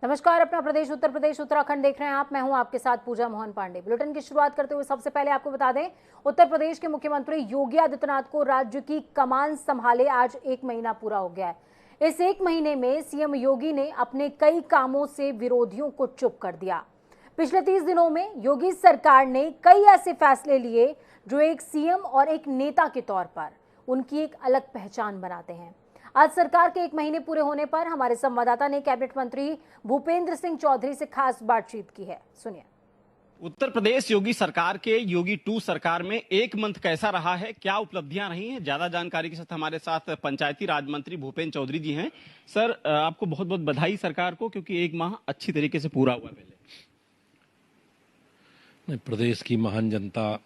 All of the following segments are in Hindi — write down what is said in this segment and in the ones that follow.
नमस्कार। अपना प्रदेश उत्तर प्रदेश उत्तराखंड देख रहे हैं आप। मैं हूं आपके साथ पूजा मोहन पांडे। बुलेटिन की शुरुआत करते हुए सबसे पहले आपको बता दें, उत्तर प्रदेश के मुख्यमंत्री योगी आदित्यनाथ को राज्य की कमान संभाले आज 1 महीना पूरा हो गया है। इस 1 महीने में सीएम योगी ने अपने कई कामों से विरोधियों को चुप कर दिया। पिछले 30 दिनों में योगी सरकार ने कई ऐसे फैसले लिए जो एक सीएम और एक नेता के तौर पर उनकी एक अलग पहचान बनाते हैं। आज सरकार के 1 महीने पूरे होने पर हमारे संवाददाता ने कैबिनेट मंत्री भूपेंद्र सिंह चौधरी से खास बातचीत की है। सुनिए। उत्तर प्रदेश योगी सरकार के योगी 2 सरकार में 1 मंथ कैसा रहा है, क्या उपलब्धियां रही हैं, ज्यादा जानकारी के साथ हमारे साथ पंचायती राज मंत्री भूपेंद्र चौधरी जी हैं। सर, आपको बहुत बहुत बधाई सरकार को, क्योंकि 1 माह अच्छी तरीके से पूरा हुआ। पहले प्रदेश की महान जनता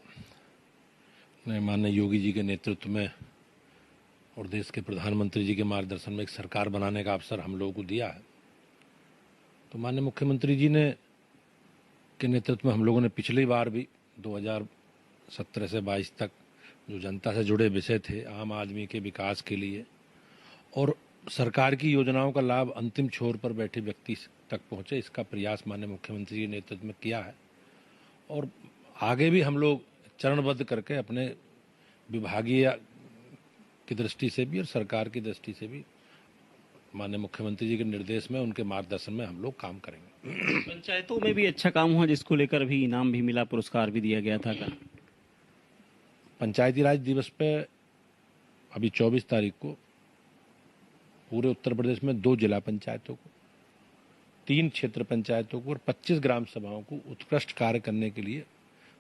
ने माननीय योगी जी के नेतृत्व में और देश के प्रधानमंत्री जी के मार्गदर्शन में एक सरकार बनाने का अवसर हम लोगों को दिया है। तो माननीय मुख्यमंत्री जी ने के नेतृत्व में हम लोगों ने पिछली बार भी 2017 से 22 तक जो जनता से जुड़े विषय थे, आम आदमी के विकास के लिए और सरकार की योजनाओं का लाभ अंतिम छोर पर बैठे व्यक्ति तक पहुंचे, इसका प्रयास माननीय मुख्यमंत्री जी के नेतृत्व में किया है। और आगे भी हम लोग चरणबद्ध करके अपने विभागीय की दृष्टि से भी और सरकार की दृष्टि से भी माननीय मुख्यमंत्री जी के निर्देश में, उनके मार्गदर्शन में हम लोग काम करेंगे। पंचायतों में भी अच्छा काम हुआ, जिसको लेकर भी इनाम भी मिला, पुरस्कार भी दिया गया था। का पंचायती राज दिवस पे अभी 24 तारीख को पूरे उत्तर प्रदेश में 2 जिला पंचायतों को, 3 क्षेत्र पंचायतों को और 25 ग्राम सभाओं को उत्कृष्ट कार्य करने के लिए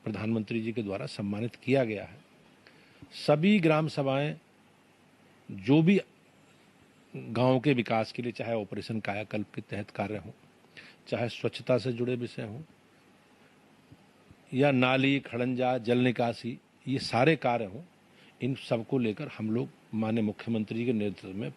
प्रधानमंत्री जी के द्वारा सम्मानित किया गया है। सभी ग्राम सभाएं जो भी गांव के विकास के लिए, चाहे ऑपरेशन कायाकल्प के तहत कार्य हो, चाहे स्वच्छता से जुड़े विषय हों या नाली खड़ंजा जल निकासी, ये सारे कार्य हों, इन सबको लेकर हम लोग माननीय मुख्यमंत्री जी के नेतृत्व में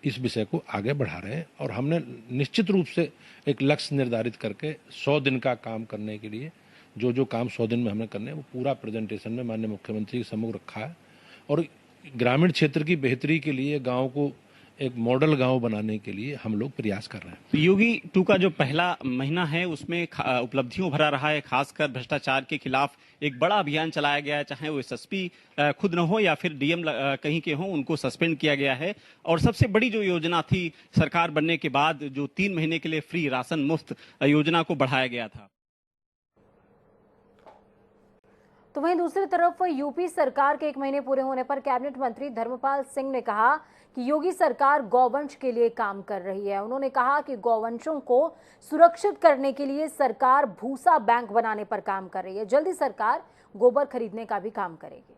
इस विषय को आगे बढ़ा रहे हैं। और हमने निश्चित रूप से एक लक्ष्य निर्धारित करके 100 दिन का काम करने के लिए जो काम 100 दिन में हमने करने हैं वो पूरा प्रेजेंटेशन में माननीय मुख्यमंत्री के सम्मुख रखा है। और ग्रामीण क्षेत्र की बेहतरी के लिए, गांव को एक मॉडल गांव बनाने के लिए हम लोग प्रयास कर रहे हैं। तो योगी 2 का जो पहला महीना है उसमें उपलब्धियों भरा रहा है। खासकर भ्रष्टाचार के खिलाफ एक बड़ा अभियान चलाया गया है, चाहे वो एसएसपी खुद न हो या फिर डीएम कहीं के हो, उनको सस्पेंड किया गया है। और सबसे बड़ी जो योजना थी सरकार बनने के बाद, जो 3 महीने के लिए फ्री राशन मुफ्त योजना को बढ़ाया गया था। तो वहीं दूसरी तरफ यूपी सरकार के 1 महीने पूरे होने पर कैबिनेट मंत्री धर्मपाल सिंह ने कहा कि योगी सरकार गौवंश के लिए काम कर रही है। उन्होंने कहा कि गौवंशों को सुरक्षित करने के लिए सरकार भूसा बैंक बनाने पर काम कर रही है। जल्दी सरकार गोबर खरीदने का भी काम करेगी।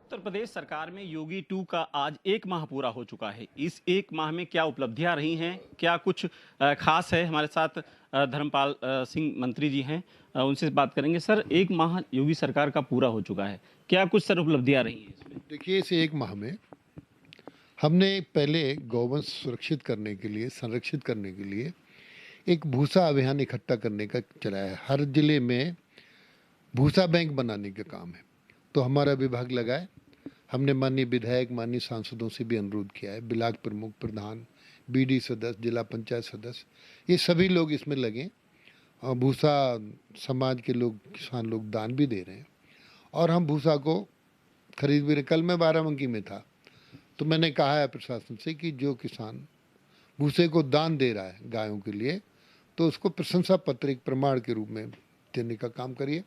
उत्तर प्रदेश सरकार में योगी 2 का आज 1 माह पूरा हो चुका है। इस 1 माह में क्या उपलब्धियां रही हैं, क्या कुछ खास है? हमारे साथ धर्मपाल सिंह मंत्री जी हैं, उनसे बात करेंगे। सर, 1 माह योगी सरकार का पूरा हो चुका है, क्या कुछ सर उपलब्धियां रही हैं इसमें? देखिए, इस 1 माह में हमने पहले गौवंश सुरक्षित करने के लिए, संरक्षित करने के लिए एक भूसा अभियान इकट्ठा करने का चलाया है। हर जिले में भूसा बैंक बनाने का काम है। तो हमारा विभाग लगा है। हमने माननीय विधायक, माननीय सांसदों से भी अनुरोध किया है, ब्लॉक प्रमुख, प्रधान, बीडी सदस्य, जिला पंचायत सदस्य, ये सभी लोग इसमें लगे। और भूसा समाज के लोग, किसान लोग दान भी दे रहे हैं और हम भूसा को खरीद भी रहे। कल मैं बाराबंकी में था तो मैंने कहा है प्रशासन से कि जो किसान भूसे को दान दे रहा है गायों के लिए, तो उसको प्रशंसा पत्र एक प्रमाण के रूप में देने का काम करिए।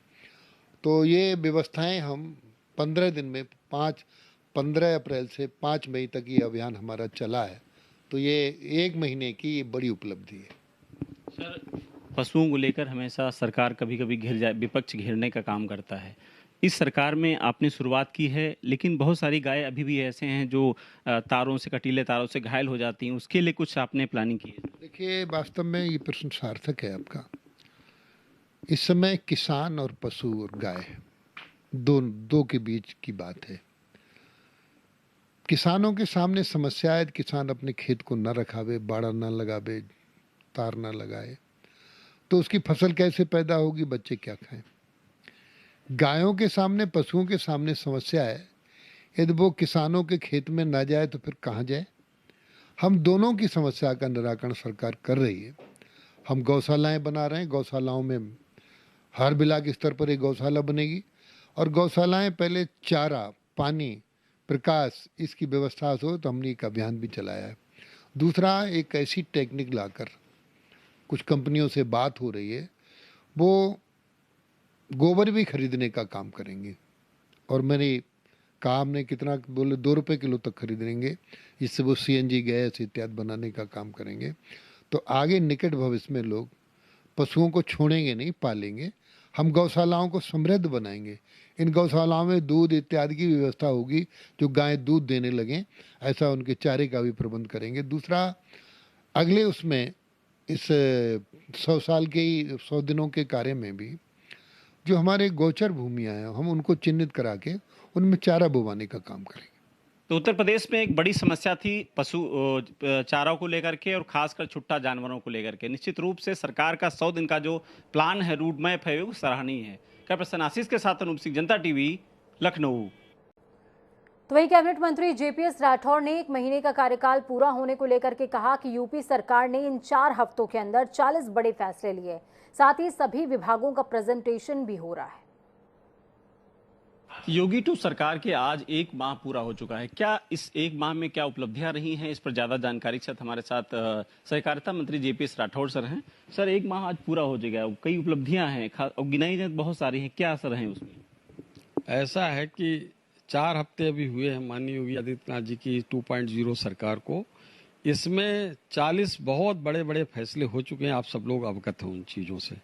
तो ये व्यवस्थाएं हम 15 दिन में 15 अप्रैल से 5 मई तक ये अभियान हमारा चला है। तो ये 1 महीने की ये बड़ी उपलब्धि है। सर, पशुओं को लेकर हमेशा सरकार कभी कभी घिर जाए, विपक्ष घेरने का काम करता है। इस सरकार में आपने शुरुआत की है, लेकिन बहुत सारी गाय अभी भी ऐसे हैं जो तारों से, कटीले तारों से घायल हो जाती हैं। उसके लिए कुछ आपने प्लानिंग की है? देखिए, वास्तव में ये प्रश्न सार्थक है आपका। इस समय किसान और पशु और गाय दो के बीच की बात है। किसानों के सामने समस्या है, किसान अपने खेत को न रखावे, बाड़ा न लगावे, तार न लगाए, तो उसकी फसल कैसे पैदा होगी, बच्चे क्या खाएं। गायों के सामने, पशुओं के सामने समस्या है, यदि वो किसानों के खेत में ना जाए तो फिर कहाँ जाए। हम दोनों की समस्या का निराकरण सरकार कर रही है। हम गौशालाएं बना रहे हैं, गौशालाओं में हर ब्लॉक स्तर पर एक गौशाला बनेगी और गौशालाएं पहले चारा, पानी, प्रकाश इसकी व्यवस्था हो, तो हमने एक अभियान भी चलाया है। दूसरा, एक ऐसी टेक्निक लाकर कुछ कंपनियों से बात हो रही है, वो गोबर भी खरीदने का काम करेंगे और मैंने कहा हमने कितना बोले 2 रुपये किलो तक खरीदेंगे, इससे वो CNG गैस इत्यादि बनाने का काम करेंगे। तो आगे निकट भविष्य में लोग पशुओं को छोड़ेंगे नहीं, पालेंगे। हम गौशालाओं को समृद्ध बनाएंगे। इन गौशालाओं में दूध इत्यादि की व्यवस्था होगी, जो गाय दूध देने लगें, ऐसा उनके चारे का भी प्रबंध करेंगे। दूसरा, अगले उसमें इस 100 साल के 100 दिनों के कार्य में भी जो हमारे गोचर भूमियाँ हैं, हम उनको चिन्हित करा के उनमें चारा बोवाने का काम करेंगे। तो उत्तर प्रदेश में एक बड़ी समस्या थी पशु चारा को लेकर के और खासकर छुट्टा जानवरों को लेकर के। निश्चित रूप से सरकार का 100 दिन का जो प्लान है, रूट मैप है, वो सराहनीय है। कैमरा आशीष के साथ अनूप सिंह, जनता टीवी, लखनऊ। तो वही कैबिनेट मंत्री JPS राठौर ने 1 महीने का कार्यकाल पूरा होने को लेकर के कहा कि यूपी सरकार ने इन 4 हफ्तों के अंदर 40 बड़े फैसले लिए, साथ ही सभी विभागों का प्रेजेंटेशन भी हो रहा है। योगी 2 सरकार के आज 1 माह पूरा हो चुका है। क्या इस 1 माह में क्या उपलब्धियां रही हैं, इस पर ज्यादा जानकारी के साथ हमारे साथ सहकारिता मंत्री JPS राठौर सर हैं। सर, 1 माह आज पूरा हो चुका है, कई उपलब्धियां हैं और गिनाई जाए बहुत सारी हैं, क्या असर है उसमें? ऐसा है कि 4 हफ्ते अभी हुए हैं माननीय योगी आदित्यनाथ जी की 2.0 सरकार को। इसमें 40 बहुत बड़े बड़े फैसले हो चुके हैं, आप सब लोग अवगत हैं उन चीज़ों से।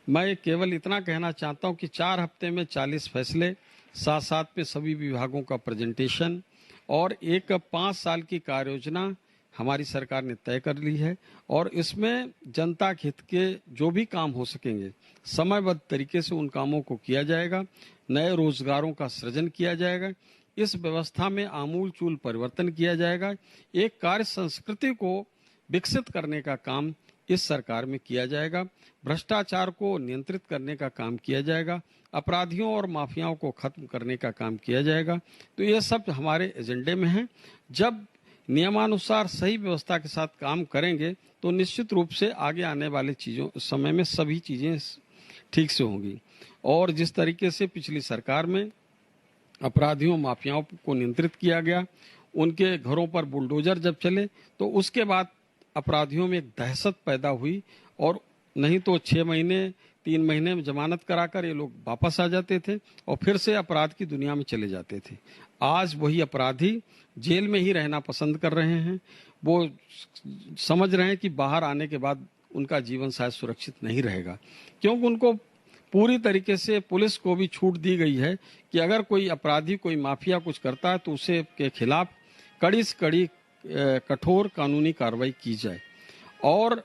मैं केवल इतना कहना चाहता हूं कि 4 हफ्ते में 40 फैसले, साथ साथ पे सभी विभागों का प्रेजेंटेशन और एक 5 साल की कार्य योजना हमारी सरकार ने तय कर ली है और इसमें जनता के हित के जो भी काम हो सकेंगे समयबद्ध तरीके से उन कामों को किया जाएगा। नए रोजगारों का सृजन किया जाएगा। इस व्यवस्था में आमूलचूल परिवर्तन किया जाएगा। एक कार्य संस्कृति को विकसित करने का काम इस सरकार में किया जाएगा। भ्रष्टाचार को नियंत्रित करने का काम किया जाएगा। अपराधियों और माफियाओं को खत्म करने का काम किया जाएगा। तो ये सब हमारे एजेंडे में है। जब नियमानुसार सही व्यवस्था के साथ काम करेंगे तो निश्चित रूप से आगे आने वाले समय में सभी चीजें ठीक से होंगी। और जिस तरीके से पिछली सरकार में अपराधियों माफियाओं को नियंत्रित किया गया, उनके घरों पर बुलडोजर जब चले तो उसके बाद अपराधियों में एक दहशत पैदा हुई और नहीं तो 6 महीने 3 महीने में जमानत कराकर ये लोग वापस आ जाते थे और फिर से अपराध की दुनिया में चले जाते थे। आज वही अपराधी जेल में ही रहना पसंद कर रहे हैं। वो समझ रहे हैं कि बाहर आने के बाद उनका जीवन शायद सुरक्षित नहीं रहेगा, क्योंकि उनको पूरी तरीके से पुलिस को भी छूट दी गई है कि अगर कोई अपराधी, कोई माफिया कुछ करता है तो उसे के खिलाफ कड़ी से कड़ी कठोर कानूनी कार्रवाई की जाए। और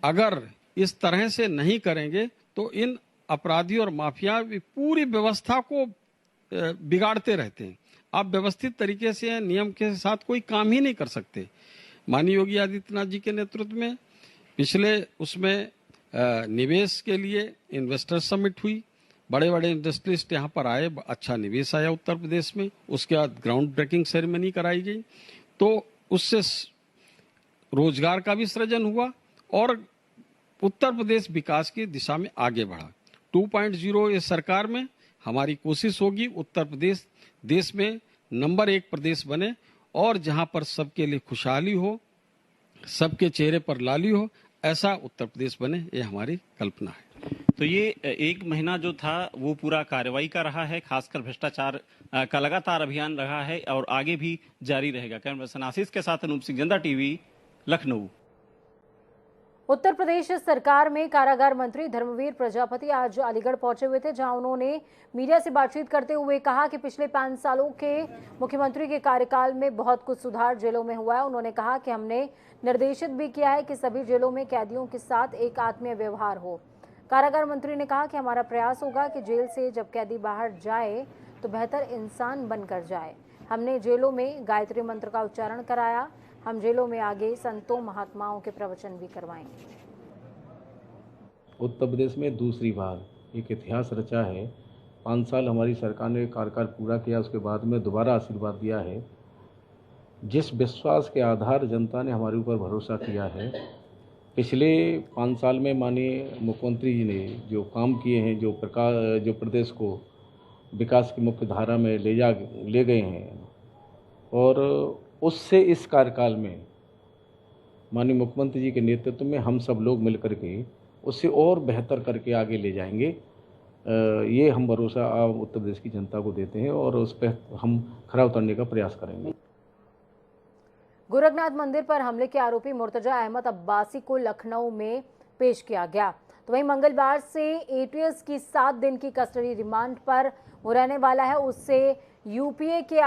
अगर इस तरह से नहीं करेंगे तो इन अपराधी और माफिया पूरी व्यवस्था को बिगाड़ते रहते हैं। आप व्यवस्थित तरीके से नियम के साथ कोई काम ही नहीं कर सकते। माननीय योगी आदित्यनाथ जी के नेतृत्व में पिछले उसमें निवेश के लिए इन्वेस्टर समिट हुई, बड़े बड़े इंडस्ट्रिस्ट यहाँ पर आए, अच्छा निवेश आया उत्तर प्रदेश में। उसके बाद ग्राउंड ब्रेकिंग सेरेमनी कराई गई तो उससे रोजगार का भी सृजन हुआ और उत्तर प्रदेश विकास की दिशा में आगे बढ़ा। 2.0 इस सरकार में हमारी कोशिश होगी उत्तर प्रदेश देश में नंबर 1 प्रदेश बने और जहां पर सबके लिए खुशहाली हो, सबके चेहरे पर लाली हो, ऐसा उत्तर प्रदेश बने, ये हमारी कल्पना है। तो ये 1 महीना जो था वो पूरा कार्रवाई का रहा है, खासकर भ्रष्टाचार का लगातार अभियान रहा है और आगे भी जारी रहेगा। कैमरा आशीष के साथ अनूप सिंह, जनता टीवी, लखनऊ। उत्तर प्रदेश सरकार में कारागार मंत्री धर्मवीर प्रजापति आज अलीगढ़ पहुंचे हुए थे, जहां उन्होंने मीडिया से बातचीत करते हुए कहा कि पिछले 5 सालों के मुख्यमंत्री के कार्यकाल में बहुत कुछ सुधार जेलों में हुआ है। उन्होंने कहा कि हमने निर्देशित भी किया है कि सभी जेलों में कैदियों के साथ एक आत्मीय व्यवहार हो। कारागार मंत्री ने कहा कि हमारा प्रयास होगा कि जेल से जब कैदी बाहर जाए तो बेहतर इंसान बनकर जाए। हमने जेलों में गायत्री मंत्र का उच्चारण कराया। हम जेलों में आगे संतों महात्माओं के प्रवचन भी करवाएंगे। उत्तर प्रदेश में दूसरी बार एक इतिहास रचा है। 5 साल हमारी सरकार ने कार्यकाल पूरा किया, उसके बाद में दोबारा आशीर्वाद दिया है। जिस विश्वास के आधार जनता ने हमारे ऊपर भरोसा किया है पिछले 5 साल में माननीय मुख्यमंत्री जी ने जो काम किए हैं, जो प्रदेश को विकास की मुख्य धारा में ले गए हैं, और उससे इस कार्यकाल में माननीय मुख्यमंत्री जी के नेतृत्व में हम सब लोग मिलकर के उससे और बेहतर करके आगे ले जाएंगे। ये हम भरोसा उत्तर प्रदेश की जनता को देते हैं और उस पर हम खरा उतरने का प्रयास करेंगे। गोरखनाथ मंदिर पर हमले के आरोपी मुर्तजा अहमद अब्बासी को लखनऊ में पेश किया गया। तो वहीं मंगलवार से एटीएस की 7 दिन की कस्टडी रिमांड पर वो रहने वाला है। उससे यूएपीए के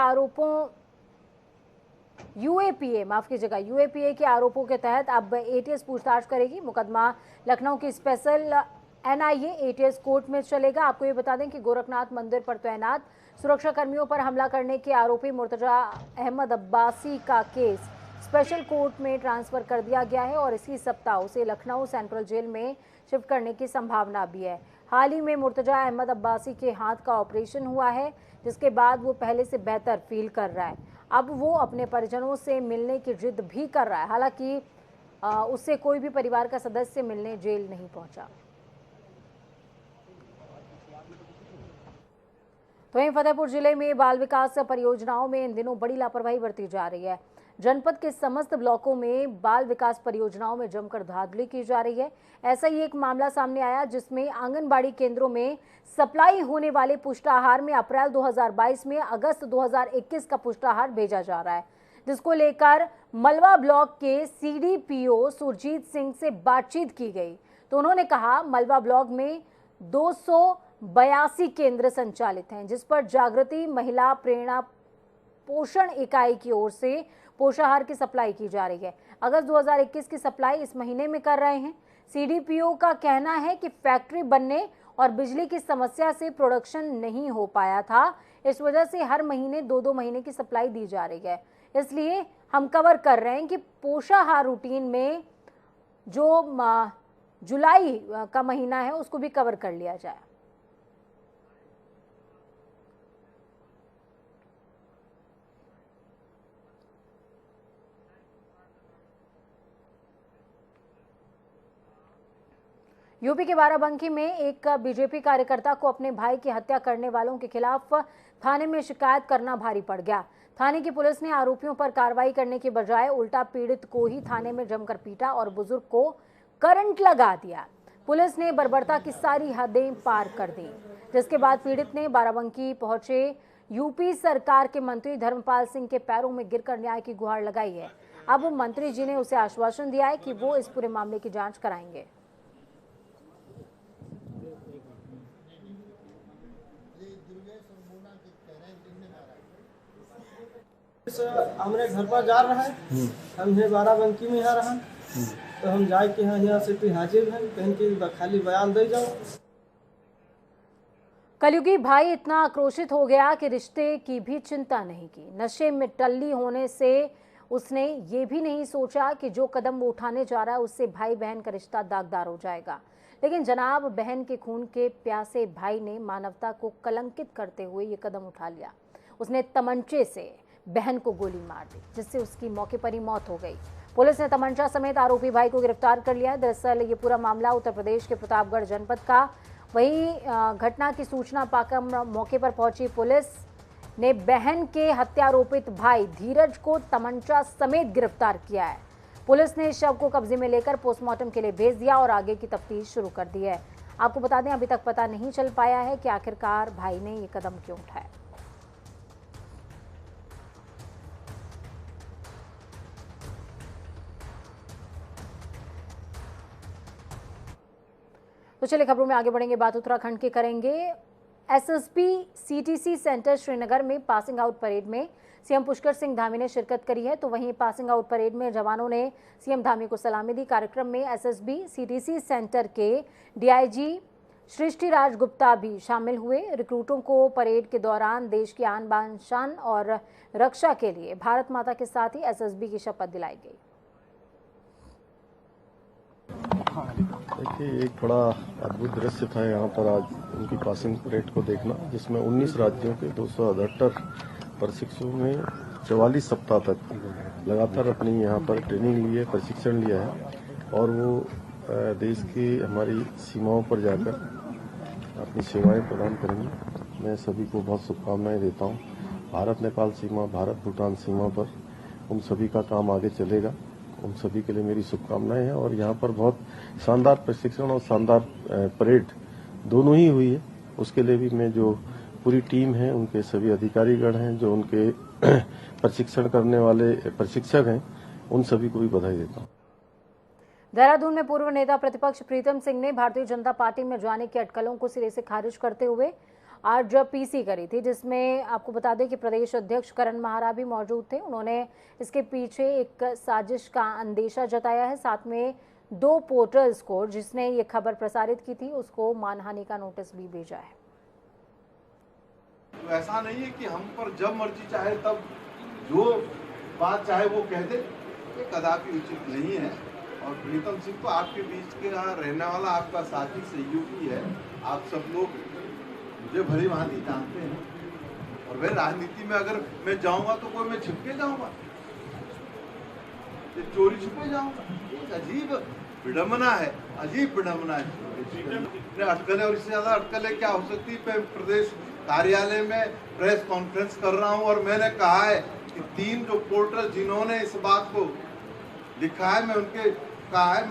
आरोपों के तहत अब एटीएस पूछताछ करेगी। मुकदमा लखनऊ की स्पेशल एनआईए एटीएस कोर्ट में चलेगा। आपको ये बता दें कि गोरखनाथ मंदिर पर तैनात सुरक्षा कर्मियों पर हमला करने के आरोपी मुर्तजा अहमद अब्बासी का केस स्पेशल कोर्ट में ट्रांसफर कर दिया गया है और इसी सप्ताह उसे लखनऊ सेंट्रल जेल में शिफ्ट करने की संभावना भी है। हाल ही में मुर्तजा अहमद अब्बासी के हाथ का ऑपरेशन हुआ है, जिसके बाद वो पहले से बेहतर फील कर रहा है। अब वो अपने परिजनों से मिलने की जिद भी कर रहा है। हालांकि उससे कोई भी परिवार का सदस्य मिलने जेल नहीं पहुंचा। तो वहीं फतेहपुर जिले में बाल विकास परियोजनाओं में इन दिनों बड़ी लापरवाही बरती जा रही है। जनपद के समस्त ब्लॉकों में बाल विकास परियोजनाओं में जमकर धांधली की जा रही है। ऐसा ही एक मामला सामने आया जिसमें आंगनबाड़ी केंद्रों में सप्लाई होने वाले पुष्टाहार में अप्रैल 2022 में अगस्त 2021 का पुष्टाहार भेजा जा रहा है, जिसको लेकर मलवा ब्लॉक के सीडीपीओ सुरजीत सिंह से बातचीत की गई। तो उन्होंने कहा मलवा ब्लॉक में 282 केंद्र संचालित हैं, जिस पर जागृति महिला प्रेरणा पोषण इकाई की ओर से पोषाहार की सप्लाई की जा रही है। अगस्त 2021 की सप्लाई इस महीने में कर रहे हैं। सीडीपीओ का कहना है कि फैक्ट्री बनने और बिजली की समस्या से प्रोडक्शन नहीं हो पाया था, इस वजह से हर महीने 2-2 महीने की सप्लाई दी जा रही है। इसलिए हम कवर कर रहे हैं कि पोषाहार रूटीन में जो जुलाई का महीना है उसको भी कवर कर लिया जाए। यूपी के बाराबंकी में एक बीजेपी कार्यकर्ता को अपने भाई की हत्या करने वालों के खिलाफ थाने में शिकायत करना भारी पड़ गया। थाने की पुलिस ने आरोपियों पर कार्रवाई करने के बजाय उल्टा पीड़ित को ही थाने में जमकर पीटा और बुजुर्ग को करंट लगा दिया। पुलिस ने बर्बरता की सारी हदें पार कर दी, जिसके बाद पीड़ित ने बाराबंकी पहुंचे यूपी सरकार के मंत्री धर्मपाल सिंह के पैरों में गिरकर न्याय की गुहार लगाई है। अब मंत्री जी ने उसे आश्वासन दिया है कि वो इस पूरे मामले की जांच कराएंगे। हमरे घर पर जा रहा है, हम है बाराबंकी में आ रहा, तो हम जाए के यहाँ से तो हाजिर हैं, कहीं के खाली बयान दे जाओ। कलयुगी भाई इतना आक्रोशित हो गया कि रिश्ते की भी चिंता नहीं की। नशे में टल्ली होने से उसने ये भी नहीं सोचा कि जो कदम वो उठाने जा रहा है उससे भाई बहन का रिश्ता दागदार हो जाएगा। लेकिन जनाब बहन के खून के प्यासे भाई ने मानवता को कलंकित करते हुए ये कदम उठा लिया। उसने तमंचे से बहन को गोली मार दी, जिससे उसकी मौके पर ही मौत हो गई। पुलिस ने तमंचा समेत आरोपी भाई को गिरफ्तार कर लिया। दरअसल ये पूरा मामला उत्तर प्रदेश के प्रतापगढ़ जनपद का। वहीं घटना की सूचना पाकर मौके पर पहुंची पुलिस ने बहन के हत्यारोपित भाई धीरज को तमंचा समेत गिरफ्तार किया है। पुलिस ने शव को कब्जे में लेकर पोस्टमार्टम के लिए भेज दिया और आगे की तफ्तीश शुरू कर दी है। आपको बता दें अभी तक पता नहीं चल पाया है कि आखिरकार भाई ने ये कदम क्यों उठाया। तो चलिए खबरों में आगे बढ़ेंगे, बात उत्तराखंड की करेंगे। एसएसपी सीटीसी सेंटर श्रीनगर में पासिंग आउट परेड में सीएम पुष्कर सिंह धामी ने शिरकत करी है। तो वहीं पासिंग आउट परेड में जवानों ने सीएम धामी को सलामी दी। कार्यक्रम में एसएसबी सीटीसी सेंटर के डीआईजी सृष्टिराज गुप्ता भी शामिल हुए। रिक्रूटों को परेड के दौरान देश की आन बान शान और रक्षा के लिए भारत माता के साथ ही एसएसबी की शपथ दिलाई गई। देखिए, एक बड़ा अद्भुत दृश्य था यहाँ पर आज उनकी पासिंग परेड को देखना, जिसमें 19 राज्यों के 278 प्रशिक्षुओं ने 44 सप्ताह तक लगातार अपनी यहाँ पर ट्रेनिंग ली है, प्रशिक्षण लिया है और वो देश की हमारी सीमाओं पर जाकर अपनी सेवाएं प्रदान करेंगे। मैं सभी को बहुत शुभकामनाएं देता हूं। भारत नेपाल सीमा, भारत भूटान सीमा पर उन सभी का काम आगे चलेगा। उन सभी के लिए मेरी शुभकामनाएं हैं। और यहाँ पर बहुत शानदार प्रशिक्षण और शानदार परेड दोनों ही हुई है। उसके लिए भी मैं जो पूरी टीम है, उनके सभी अधिकारीगण हैं, जो उनके प्रशिक्षण करने वाले प्रशिक्षक हैं, उन सभी को भी बधाई देता हूँ। देहरादून में पूर्व नेता प्रतिपक्ष प्रीतम सिंह ने भारतीय जनता पार्टी में जाने की अटकलों को सिरे से खारिज करते हुए आज पीसी करी थी, जिसमें आपको बता दें कि प्रदेश अध्यक्ष करण माहरा भी मौजूद थे। उन्होंने इसके पीछे एक साजिश का अंदेशा जताया है। साथ में 2 पोर्टल्स को, जिसने ये खबर प्रसारित की थी, उसको मानहानि का नोटिस भी भेजा है। तो ऐसा नहीं है कि हम पर जब मर्जी चाहे तब जो बात चाहे वो कह दे, ये कदापि उचित नहीं है। और प्रीतम सिंह तो आपके बीच के यहाँ रहने वाला आपका साथी सहयोगी है। आप सब लोग मुझे भली भांति जानते हैं। और वह राजनीति में अगर मैं जाऊंगा तो कोई मैं छिपके जाऊंगा, ये चोरी छुपे जाऊंगा। एक अजीब विडम्बना है, अजीब विडम्बना है। अटकलें और इससे ज्यादा अटकलें क्या हो सकती है। मैं प्रदेश कार्यालय में प्रेस कॉन्फ्रेंस कर रहा हूं और मैंने कहा है कि 3 जो पोर्टल जिन्होंने इस बात को लिखा है, मैं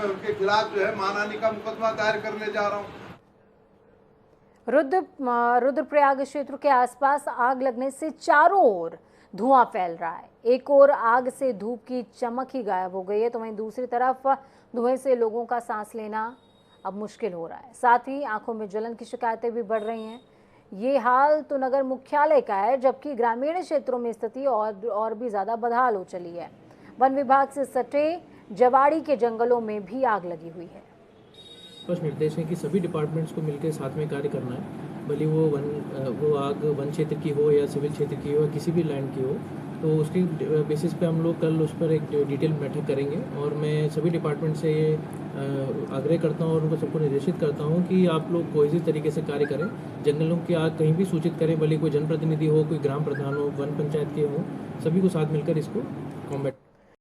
उनके खिलाफ जो है मानहानि का मुकदमा दायर करने जा रहा हूं। रुद्रप्रयाग क्षेत्र के आसपास आग लगने से चारों ओर धुआं फैल रहा है। एक ओर आग से धूप की चमक ही गायब हो गई है, तो वहीं दूसरी तरफ धुएं से लोगों का सांस लेना अब मुश्किल हो रहा है। साथ ही आंखों में जलन की शिकायतें भी बढ़ रही हैं। ये हाल तो नगर मुख्यालय का है, जबकि ग्रामीण क्षेत्रों में स्थिति और भी ज्यादा बदहाल हो चली है। वन विभाग से सटे जवाड़ी के जंगलों में भी आग लगी हुई है। स्पष्ट निर्देश है कि सभी डिपार्टमेंट्स को मिलकर साथ में कार्य करना है, भले वो आग वन क्षेत्र की हो या सिविल क्षेत्र की हो या किसी भी लैंड की हो। तो उसकी बेसिस पे हम लोग कल उस पर एक डिटेल बैठक करेंगे। और मैं सभी डिपार्टमेंट से ये आग्रह करता हूँ और उनको सबको निर्देशित करता हूँ कि आप लोग कोई भी तरीके से कार्य करें। जंगलों की आग कहीं भी सूचित करें, भले कोई जनप्रतिनिधि हो, कोई ग्राम प्रधान हो, वन पंचायत के हो, सभी को साथ मिलकर इसको कॉम्बैट